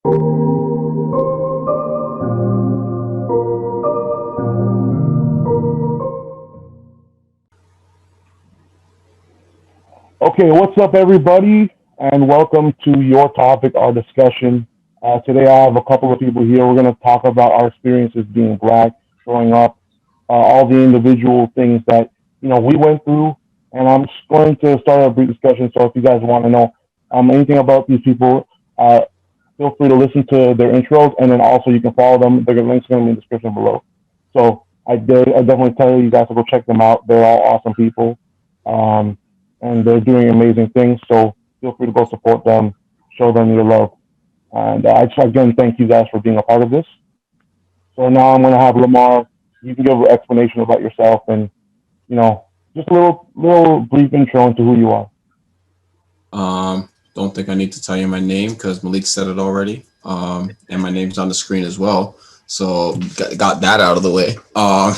Okay, what's up, everybody, and welcome to your topic, our discussion. Today, I have a couple of people here. We're going to talk about our experiences being black, growing up, all the individual things that we went through. And I'm just going to start a brief discussion. So, if you guys want to know anything about these people, uh, feel free to listen to their intros, and then also you can follow them. The links are going to be in the description below. So, I definitely tell you guys to go check them out. They're all awesome people. Um, and they're doing amazing things. So feel free to go support them, show them your love. And I just again thank you guys for being a part of this. So now I'm going to have Lamar. You can give an explanation about yourself and just a little brief intro into who you are. Don't think I need to tell you my name because Malik said it already. And my name's on the screen as well. So got that out of the way. Oh,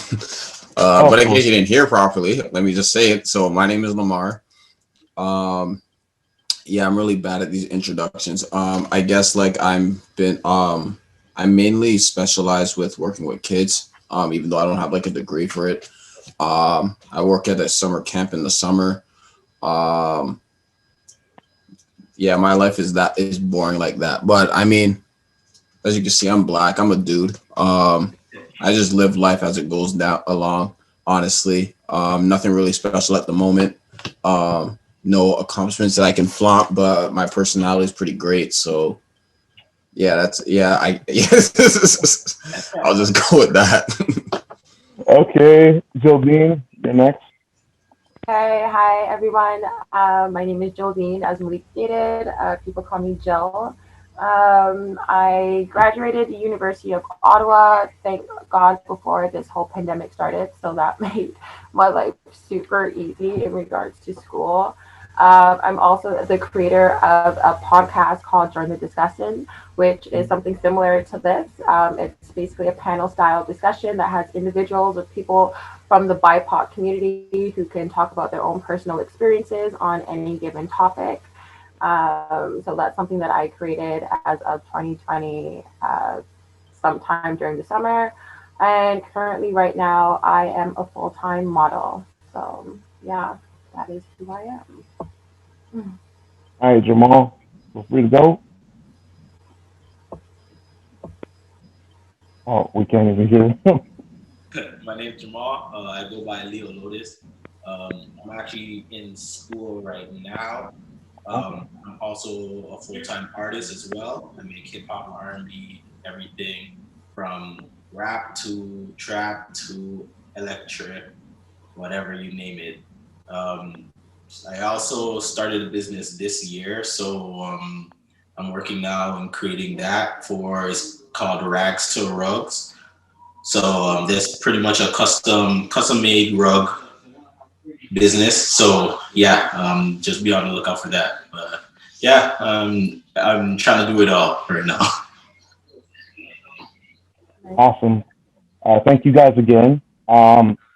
But in case cool. you didn't hear properly, let me just say it. So my name is Lamar. Um, yeah, I'm really bad at these introductions. I guess like I mainly specialize with working with kids. Even though I don't have like a degree for it. I work at a summer camp in the summer. Um, yeah, my life is boring like that. But I mean, as you can see, I'm black. I'm a dude. I just live life as it goes down along. Honestly, nothing really special at the moment. No accomplishments that I can flaunt, but my personality is pretty great. So yeah, that's yeah. I I'll just go with that. Okay, Jildine, you're next. Hey, hi everyone. My name is Jolene, as Malik stated. People call me Jill. I graduated the University of Ottawa, thank God, before this whole pandemic started. So that made my life super easy in regards to school. I'm also the creator of a podcast called Join the Discussion, which is something similar to this. It's basically a panel style discussion that has individuals with people from the BIPOC community who can talk about their own personal experiences on any given topic. So that's something that I created as of 2020, sometime during the summer. And currently, right now, I am a full time model. So, yeah, that is who I am. All right, Jamal, feel free to go. Oh, we can't even hear him. My name's Jamal. I go by Leo Lotus. I'm actually in school right now. I'm also a full-time artist as well. I make hip hop, R&B, everything from rap to trap to electric, whatever you name it. Um, I also started a business this year, so I'm working now and creating that for it's called Rags to Rugs. So there's pretty much a custom made rug business. So yeah, just be on the lookout for that. But yeah, I'm trying to do it all right now. Awesome. Thank you guys again.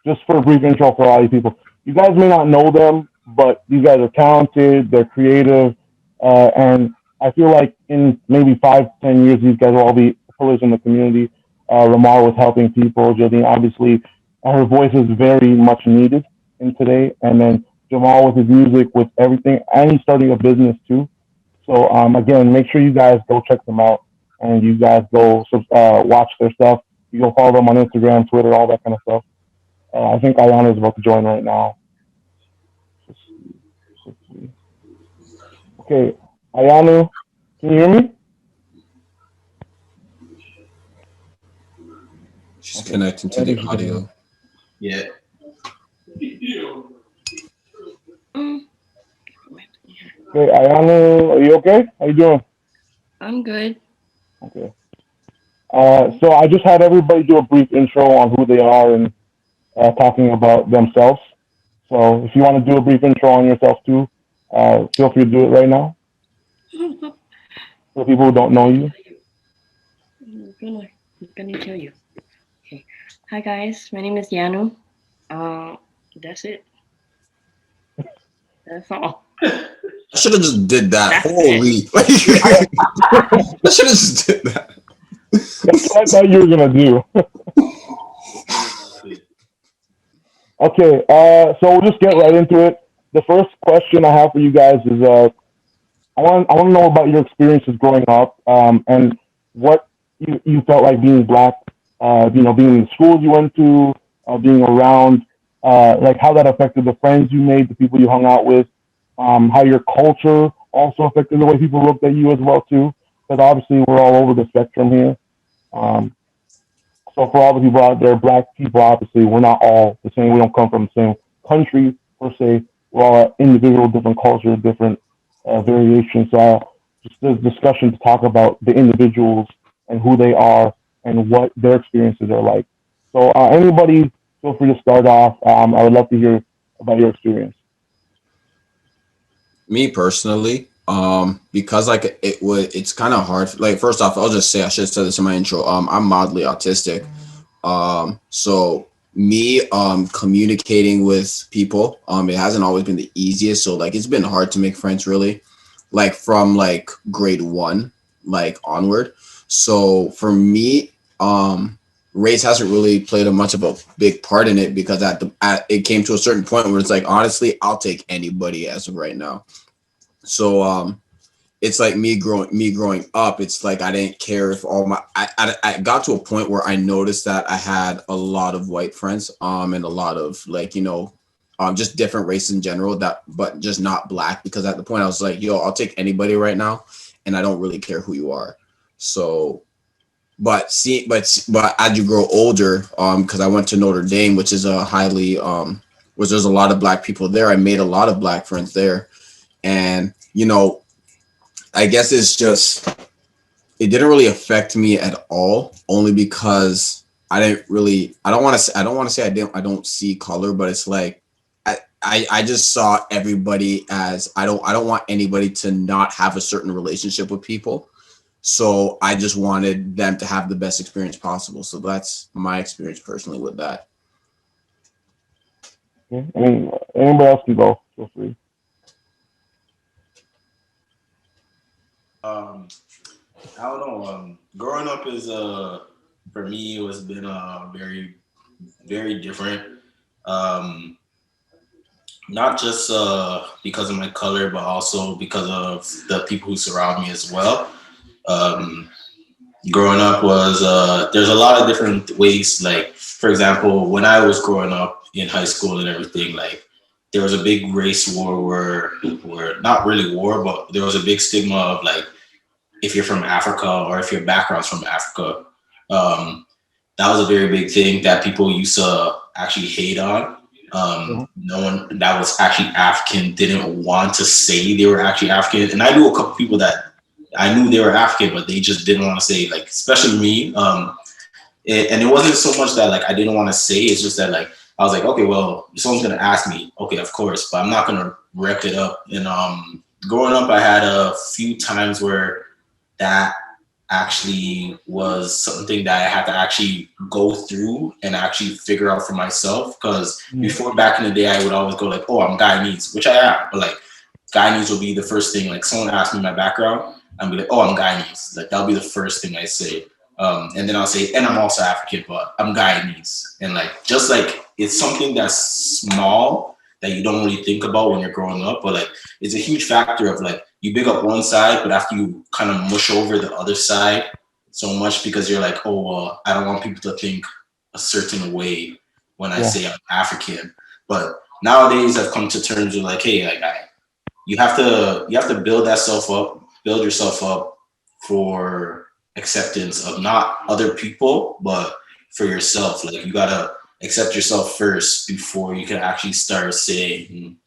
Just for a brief intro for all you people, you guys may not know them, but these guys are talented. They're creative, and I feel like in maybe 5 to 10 years, these guys will all be pillars in the community. Lamar was helping people. Jodine, obviously, her voice is very much needed in today. And then Jamal with his music, with everything, and he's starting a business too. So again, make sure you guys go check them out, and you guys go watch their stuff. You go follow them on Instagram, Twitter, all that kind of stuff. I think Ayana is about to join right now. Okay, Ayana, can you hear me? She's Okay, connecting I to don't the think she can hear me. audio. Yeah. Mm, Okay, Ayana, are you okay? How you doing? I'm good. Okay. So I just had everybody do a brief intro on who they are and talking about themselves. So if you want to do a brief intro on yourself too, feel free to do it right now. For people who don't know you. I'm gonna tell you. Okay. Hi guys, my name is Yanu. Uh, that's it. That's all. I should have just did that. That's Holy. I should have just did that. That's what I thought you were gonna do. Okay, so we'll just get right into it. The first question I have for you guys is, I want to know about your experiences growing up, and what you felt like being black. Being in the schools you went to, being around, like how that affected the friends you made, the people you hung out with, how your culture also affected the way people looked at you as well too. Because obviously we're all over the spectrum here. Um, so for all the people out there, black people, obviously, we're not all the same. We don't come from the same country per se. We're all individual, different cultures, different variations. So just the discussion to talk about the individuals and who they are and what their experiences are like. So anybody, feel free to start off. I would love to hear about your experience. Me personally, because like it's kind of hard. Like first off, I'll just say I should have said this in my intro. I'm mildly autistic. So me communicating with people, it hasn't always been the easiest. So like it's been hard to make friends really, like from like grade 1 like onward. So for me, race hasn't really played a much of a big part in it, because it came to a certain point where it's like, honestly, I'll take anybody as of right now. So it's like me growing up, it's like I didn't care if all my I got to a point where I noticed that I had a lot of white friends, and a lot of like, just different races in general, but just not black, because at the point I was like, yo, I'll take anybody right now and I don't really care who you are. So but as you grow older, because I went to Notre Dame, which is a highly which there's a lot of black people there. I made a lot of black friends there. And I guess it didn't really affect me at all, only because I don't want to say I don't see color, but it's like I just saw everybody as I don't want anybody to not have a certain relationship with people. So I just wanted them to have the best experience possible. So that's my experience personally with that. Okay. I mean, anybody else can go. Feel free. I don't know. Growing up is for me, it has been very, very different. Um, Not just because of my color, but also because of the people who surround me as well. Um, Growing up was there's a lot of different ways. Like for example, when I was growing up in high school and everything, like there was a big race war where not really war, but there was a big stigma of like if you're from Africa or if your background's from Africa. Um, that was a very big thing that people used to actually hate on. No one that was actually African didn't want to say they were actually African. And I knew a couple people that I knew they were African, but they just didn't want to say, like, especially me. And it wasn't so much that like I didn't want to say, it's just that like I was like, okay, well, if someone's gonna ask me, okay, of course, but I'm not gonna rep it up. And growing up, I had a few times where that actually was something that I had to actually go through and actually figure out for myself. Because before, back in the day, I would always go like, oh, I'm Guyanese, which I am, but like Guyanese will be the first thing. Like someone asked me my background, I'd be like, oh, I'm Guyanese. Like that'll be the first thing I say. And then I'll say, and I'm also African, but I'm Guyanese. And like, just like, it's something that's small that you don't really think about when you're growing up, but like, it's a huge factor of like, you big up one side, but after you kind of mush over the other side so much because you're like, oh, well, I don't want people to think a certain way when I say I'm African. But nowadays I've come to terms with like, hey, like you have to build yourself up for acceptance of not other people, but for yourself. Like you gotta accept yourself first before you can actually start saying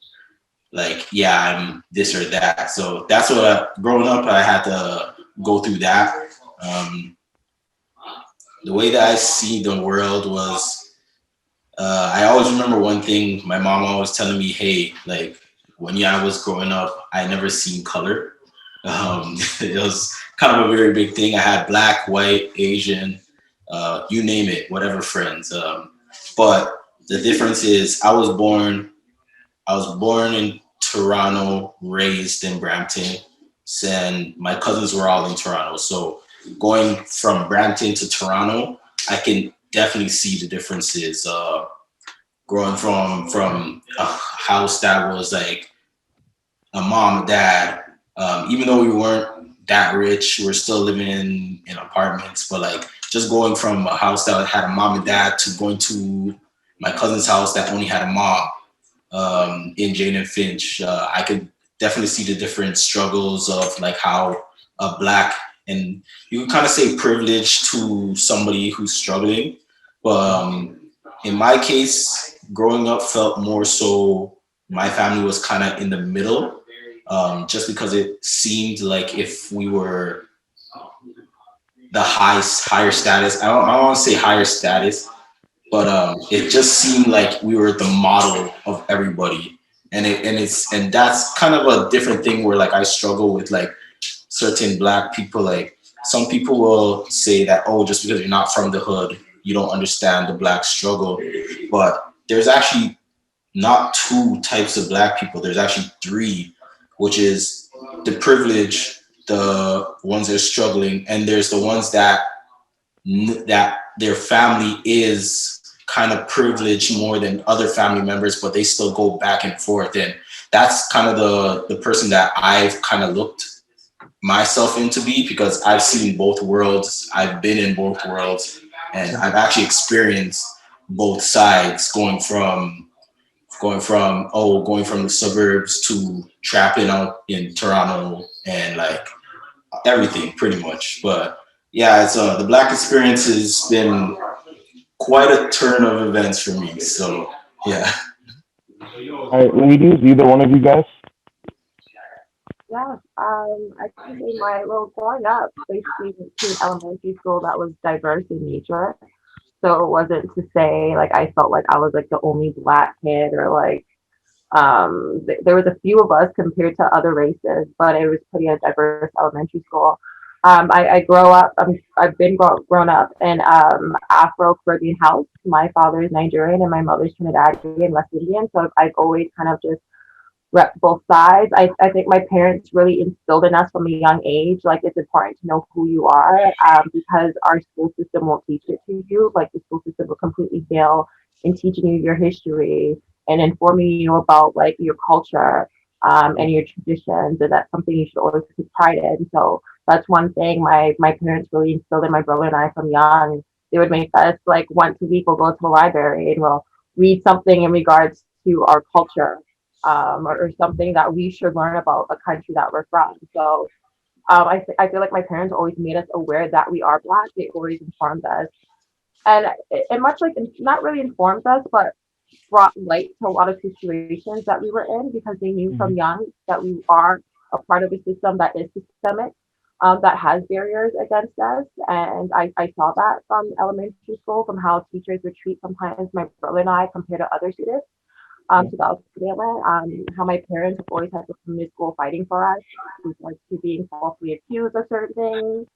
like, yeah, I'm this or that. So that's what growing up, I had to go through that. The way that I see the world was, I always remember one thing, my mom always telling me, hey, like when I was growing up, I never seen color. It was kind of a very big thing. I had black, white, Asian, you name it, whatever friends. But the difference is I was born into Toronto, raised in Brampton, and my cousins were all in Toronto. So going from Brampton to Toronto, I can definitely see the differences. Growing from a house that was like a mom and dad, even though we weren't that rich, we were still living in apartments, but like just going from a house that had a mom and dad to going to my cousin's house that only had a mom, in Jane and Finch, I could definitely see the different struggles of like how a black, and you can kind of say privilege to somebody who's struggling, but in my case, growing up felt more so my family was kind of in the middle, just because it seemed like if we were the higher status, I don't want to say higher status, but it just seemed like we were the model of everybody, and that's kind of a different thing where like I struggle with like certain black people. Like some people will say that, oh, just because you're not from the hood, you don't understand the black struggle, but there's actually not two types of black people. There's actually three, which is the privilege, the ones that are struggling, and there's the ones that their family is kind of privileged more than other family members, but they still go back and forth. And that's kind of the person that I've kind of looked myself in to be, because I've seen both worlds. I've been in both worlds, and I've actually experienced both sides, going from the suburbs to trapping out in Toronto and like everything pretty much. But yeah, it's the black experience has been quite a turn of events for me. So yeah. All right, ladies, either one of you guys. Yeah, I think in growing up, basically went to an elementary school that was diverse in nature. So it wasn't to say like I felt like I was like the only black kid or like there was a few of us compared to other races, but it was pretty a diverse elementary school. I grow up. I've been grown up in Afro Caribbean house. My father is Nigerian and my mother's Trinidadian and West Indian. So I've always kind of just rep both sides. I think my parents really instilled in us from a young age, like it's important to know who you are, because our school system won't teach it to you. Like the school system will completely fail in teaching you your history and informing you about like your culture, and your traditions, and that's something you should always take pride in. So that's one thing my parents really instilled in my brother and I from young. They would make us like once a week we'll go to the library and we'll read something in regards to our culture, or something that we should learn about the country that we're from. So I feel like my parents always made us aware that we are black. They always informed us, and much like not really informed us, but brought light to a lot of situations that we were in because they knew from young that we are a part of a system that is systemic, that has barriers against us. And I saw that from elementary school, from how teachers would treat sometimes my brother and I compared to other students. So that was prevalent. How my parents always had to come to school fighting for us with regards to being falsely accused of certain things.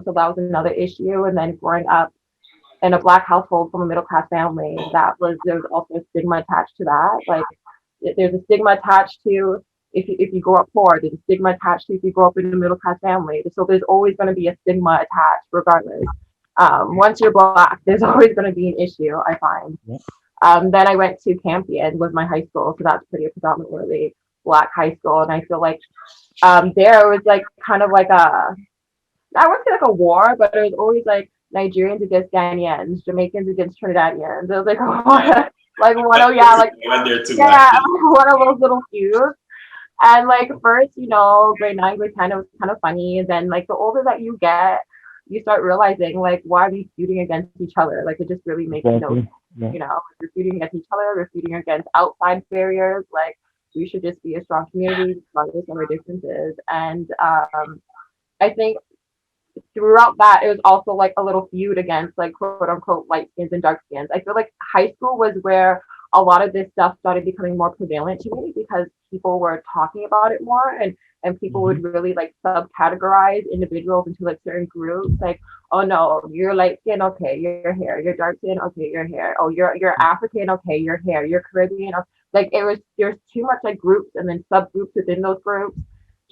So that was another issue. And then growing up in a black household from a middle class family, there was also a stigma attached to that. Like there's a stigma attached to if you grow up poor, there's a stigma attached to if you grow up in a middle class family. So there's always going to be a stigma attached regardless. Once you're black, there's always going to be an issue, I find. Then I went to Campion was my high school, so that's pretty predominantly black high school, and I feel like there was like kind of like I wouldn't say like a war, but it was always like Nigerians against Ghanaians, Jamaicans against Trinidadians. It was like like one of one of those little feuds. And like first, grade 9, grade 10, it was kind of funny, and then like the older that you get, you start realizing like why are we feuding against each other? Like it just really makes no sense. We're feuding against each other, we're feuding against outside barriers. Like we should just be a strong community regardless of our differences. And I think throughout that it was also like a little feud against like quote unquote light skins and dark skins. I feel like high school was where a lot of this stuff started becoming more prevalent to me because people were talking about it more, and people would really like subcategorize individuals into like certain groups. Like, oh no, you're light skin, okay, your hair. You're dark skin, okay, your hair. Oh, you're African, okay, your hair. You're Caribbean. Okay. like there's too much like groups and then subgroups within those groups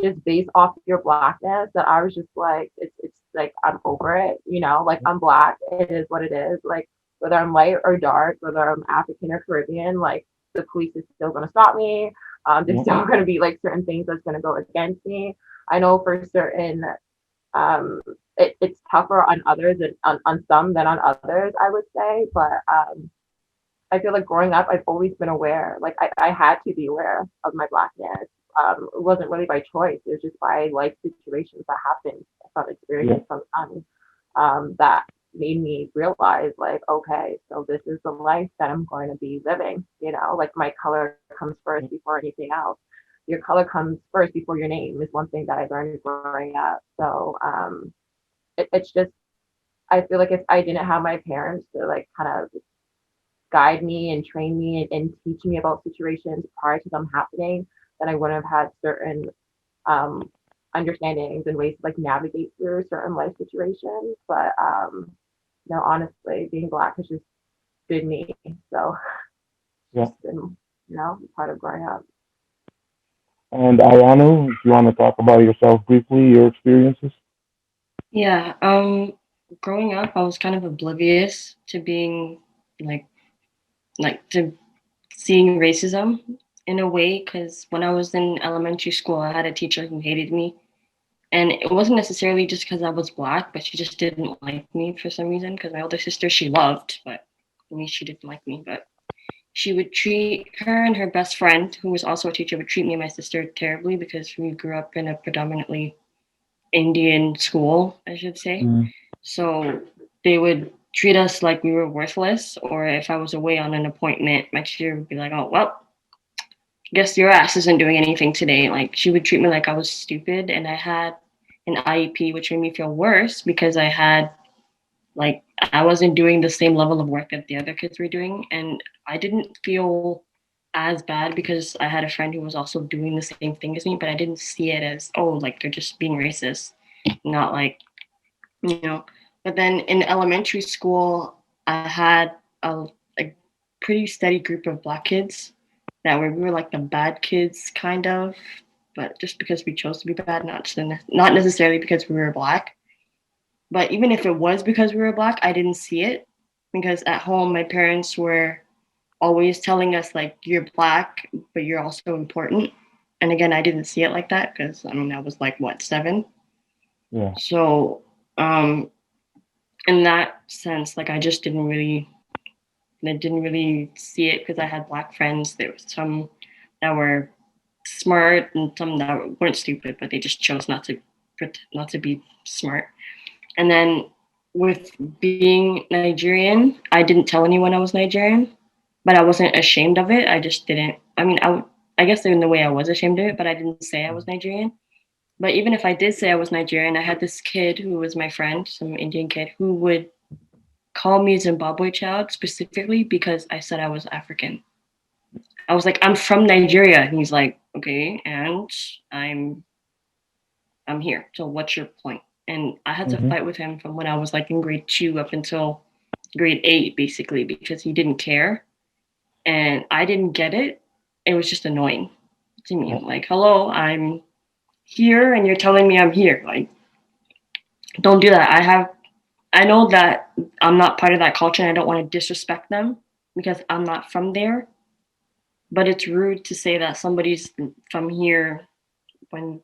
just based off your blackness that I was just like it's like I'm over it, you know, like I'm black, it is what it is. Like whether I'm light or dark, whether I'm African or Caribbean, like the police is still gonna stop me. There's still gonna be like certain things that's gonna go against me. I know for certain um it's tougher on others and on some than on others, I would say. But I feel like growing up, I've always been aware. Like I had to be aware of my blackness. It wasn't really by choice. It was just by life situations that happened from experience from that made me realize like, okay, so this is the life that I'm going to be living. You know, like my color comes first before anything else. Your color comes first before your name is one thing that I learned growing up. So it's just I feel like if I didn't have my parents to like kind of guide me and train me and teach me about situations prior to them happening, then I wouldn't have had certain um, understandings and ways to like navigate through certain life situations. But no, honestly, being black has just been me. So Yeah. it's been, you know, part of growing up. And Ayano, if you want to talk about yourself briefly, your experiences. Yeah, growing up, I was kind of oblivious to being like to seeing racism in a way because when I was in elementary school, I had a teacher who hated me. And it wasn't necessarily just because I was black, but she just didn't like me for some reason. Because my older sister she loved, but me she didn't like me. But she would treat her and her best friend, who was also a teacher, would treat me and my sister terribly because we grew up in a predominantly Indian school, I should say. So they would treat us like we were worthless, or if I was away on an appointment, my teacher would be like, "Oh well, guess your ass isn't doing anything today." Like she would treat me like I was stupid, and I had an IEP, which made me feel worse because I had like I wasn't doing the same level of work that the other kids were doing, and I didn't feel as bad because I had a friend who was also doing the same thing as me, but I didn't see it as oh like they're just being racist, not like you know. But then in elementary school, I had a pretty steady group of black kids that we were like the bad kids, kind of, but just because we chose to be bad, not necessarily because we were black. But even if it was because we were black, I didn't see it because at home my parents were always telling us like you're black, but you're also important. And again, I didn't see it like that because I mean I was like what 7. Yeah. So in that sense, like I didn't really see it because I had black friends. There was some that were smart and some that weren't stupid, but they just chose not to be smart. And then with being Nigerian, I didn't tell anyone I was Nigerian, but I wasn't ashamed of it. I just didn't. I mean, I guess in the way I was ashamed of it, but I didn't say I was Nigerian. But even if I did say I was Nigerian, I had this kid who was my friend, some Indian kid, who would call me Zimbabwe child specifically because I said I was African. I was like, I'm from Nigeria. And he's like, okay, and I'm here. So what's your point? And I had to fight with him from when I was like in grade 2 up until grade 8, basically, because he didn't care. And I didn't get it. It was just annoying to me. I'm like, hello, I'm here and you're telling me I'm here. Like, don't do that. I know that I'm not part of that culture and I don't want to disrespect them because I'm not from there. But it's rude to say that somebody's from here when,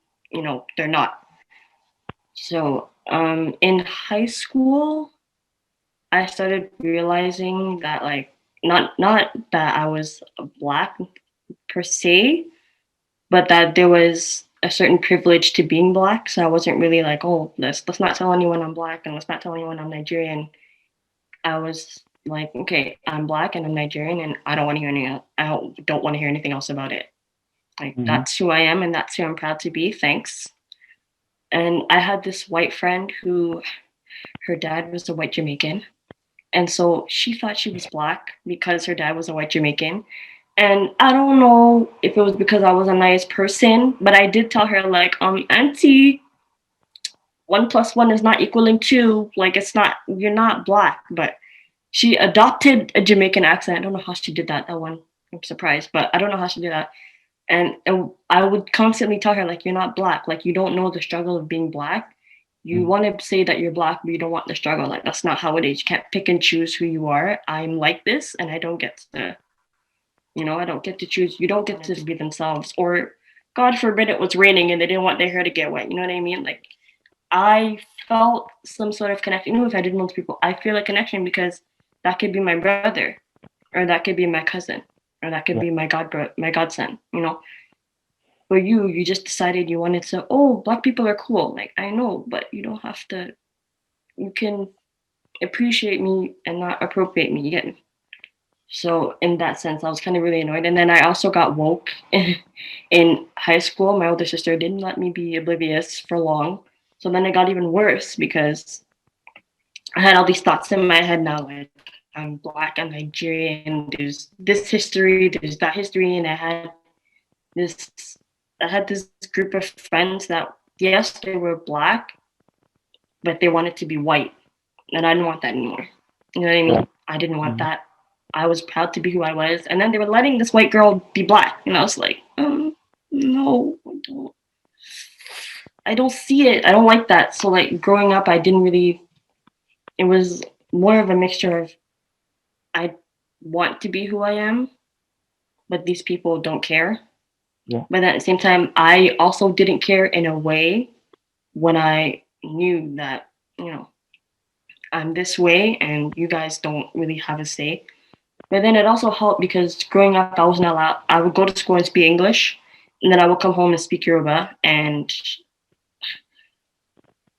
they're not. So in high school, I started realizing that like not that I was black per se, but that there was a certain privilege to being black. So I wasn't really like, oh, let's not tell anyone I'm black and let's not tell anyone I'm Nigerian. I was like, okay, I'm black and I'm Nigerian and I don't want to hear anything. I don't want to hear anything else about it. Like that's who I am and that's who I'm proud to be. Thanks. And I had this white friend who her dad was a white Jamaican. And so she thought she was black because her dad was a white Jamaican. And I don't know if it was because I was a nice person, but I did tell her like, auntie, 1 plus 1 is not equaling 2. Like you're not black. But she adopted a Jamaican accent. I don't know how she did that one I'm surprised, but I don't know how she did that. And I would constantly tell her, like, you're not black, like, you don't know the struggle of being black. You want to say that you're black, but you don't want the struggle. Like, that's not how it is. You can't pick and choose who you are. I'm like this, and I don't get to, I don't get to choose. You don't get to be themselves. Or, God forbid, it was raining and they didn't want their hair to get wet. You know what I mean? Like, I felt some sort of connection. Even if I didn't know those people, I feel a connection because that could be my brother, or that could be my cousin, or that could be my godson. For you just decided you wanted to. Oh, black people are cool. Like, I know, but you don't have to. You can appreciate me and not appropriate me. You get me? So in that sense, I was kind of really annoyed. And then I also got woke in high school. My older sister didn't let me be oblivious for long. So then it got even worse because I had all these thoughts in my head now, like I'm black, I'm Nigerian, there's this history, there's that history, and this I had this group of friends that, yes, they were black, but they wanted to be white. And I didn't want that anymore. You know what I mean? I didn't want that. I was proud to be who I was. And then they were letting this white girl be black. And I was like, no, I don't see it. I don't like that. So like growing up, I didn't really, it was more of a mixture of I want to be who I am, but these people don't care. Yeah. But at the same time, I also didn't care in a way when I knew that, I'm this way and you guys don't really have a say. But then it also helped because growing up, I wasn't allowed. I would go to school and speak English, and then I would come home and speak Yoruba. And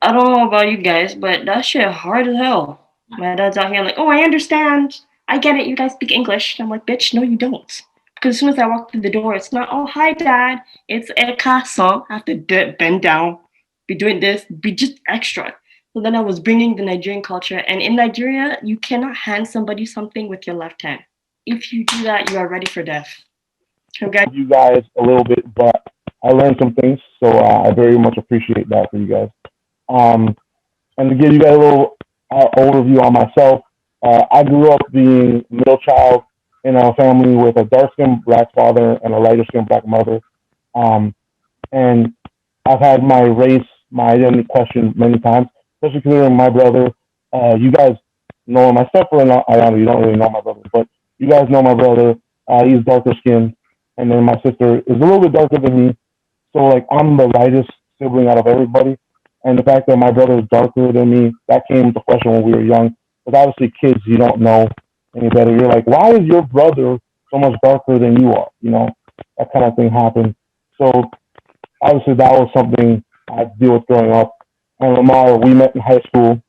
I don't know about you guys, but that shit hard as hell. My dad's out here like, oh, I understand. I get it. You guys speak English. I'm like, bitch, no, you don't. Because as soon as I walk through the door, it's not, oh, hi, dad. It's a casa. I have to bend down, be doing this, be just extra. So then I was bringing the Nigerian culture. And in Nigeria, you cannot hand somebody something with your left hand. If you do that, you are ready for death. Okay. You guys a little bit, but I learned some things, so I very much appreciate that for you guys. Um, and to give you guys a little overview on myself, I grew up being middle child in a family with a dark skinned black father and a lighter skinned black mother. Um, and I've had my race, my identity questioned many times, especially considering my brother. You guys know him. I step for Ayana. You don't really know my brother, but you guys know my brother. He's darker skinned, and then my sister is a little bit darker than me. So like I'm the lightest sibling out of everybody, and the fact that my brother is darker than me, that came into question when we were young. Because obviously, kids, you don't know any better. You're like, why is your brother so much darker than you are? That kind of thing happened. So obviously that was something I had to deal with growing up. And Lamar, we met in high school,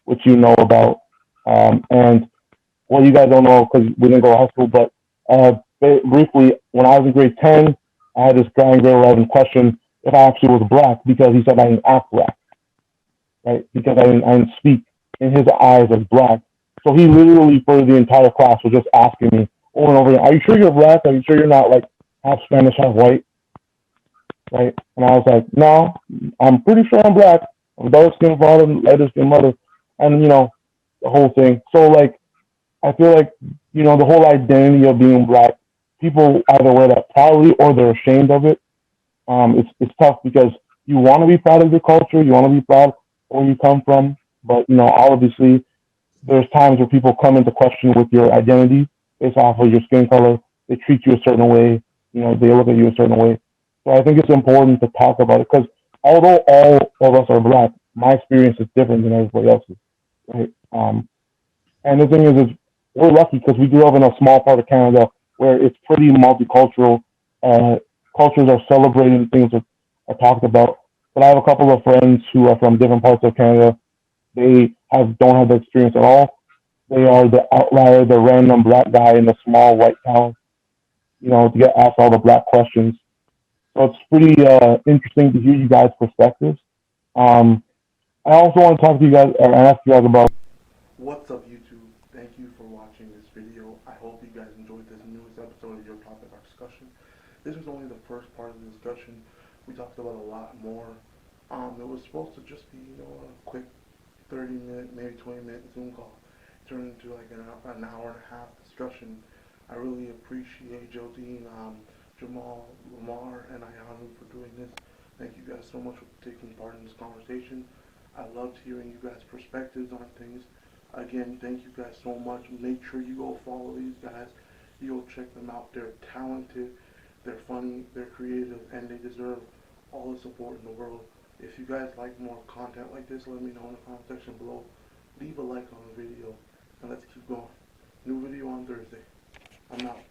which you know about. And well, you guys don't know because we didn't go to high school, but briefly, when I was in grade 10, I had this guy in grade 11 question if I actually was black because he said I didn't act black, right? Because I didn't speak in his eyes as black. So he literally, for the entire class, was just asking me over and over again, are you sure you're black? Are you sure you're not like half Spanish, half white? Right? And I was like, no, I'm pretty sure I'm black. I'm dark skinned father, lighter skinned mother, and the whole thing. So like, I feel like the whole identity of being black, people either wear that proudly or they're ashamed of it. It's tough because you want to be proud of your culture, you want to be proud of where you come from, but obviously there's times where people come into question with your identity based off of your skin color. They treat you a certain way. They look at you a certain way. So I think it's important to talk about it because although all of us are black, my experience is different than everybody else's. Right? And the thing is we're lucky because we grew up in a small part of Canada where it's pretty multicultural. Uh, Cultures are celebrated, things are talked about. But I have a couple of friends who are from different parts of Canada. They don't have the experience at all. They are the outlier, the random black guy in the small white town, to get asked all the black questions. So it's pretty interesting to hear you guys' perspectives. Um, I also want to talk to you guys and ask you guys about. What's up, YouTube? Thank you for watching this video. I hope you guys enjoyed this newest episode of Your Topic, Our Discussion. This was only the first part of the discussion. We talked about a lot more. It was supposed to just be, a quick 30-minute, maybe 20-minute Zoom call. It turned into like an hour and a half discussion I really appreciate Jodine, Jamal, Lamar, and Ayanu for doing this. Thank you guys so much for taking part in this conversation. I loved hearing you guys' perspectives on things. Again, thank you guys so much. Make sure you go follow these guys. You go check them out. They're talented, they're funny, they're creative, and they deserve all the support in the world. If you guys like more content like this, let me know in the comment section below. Leave a like on the video, and let's keep going. New video on Thursday. I'm out.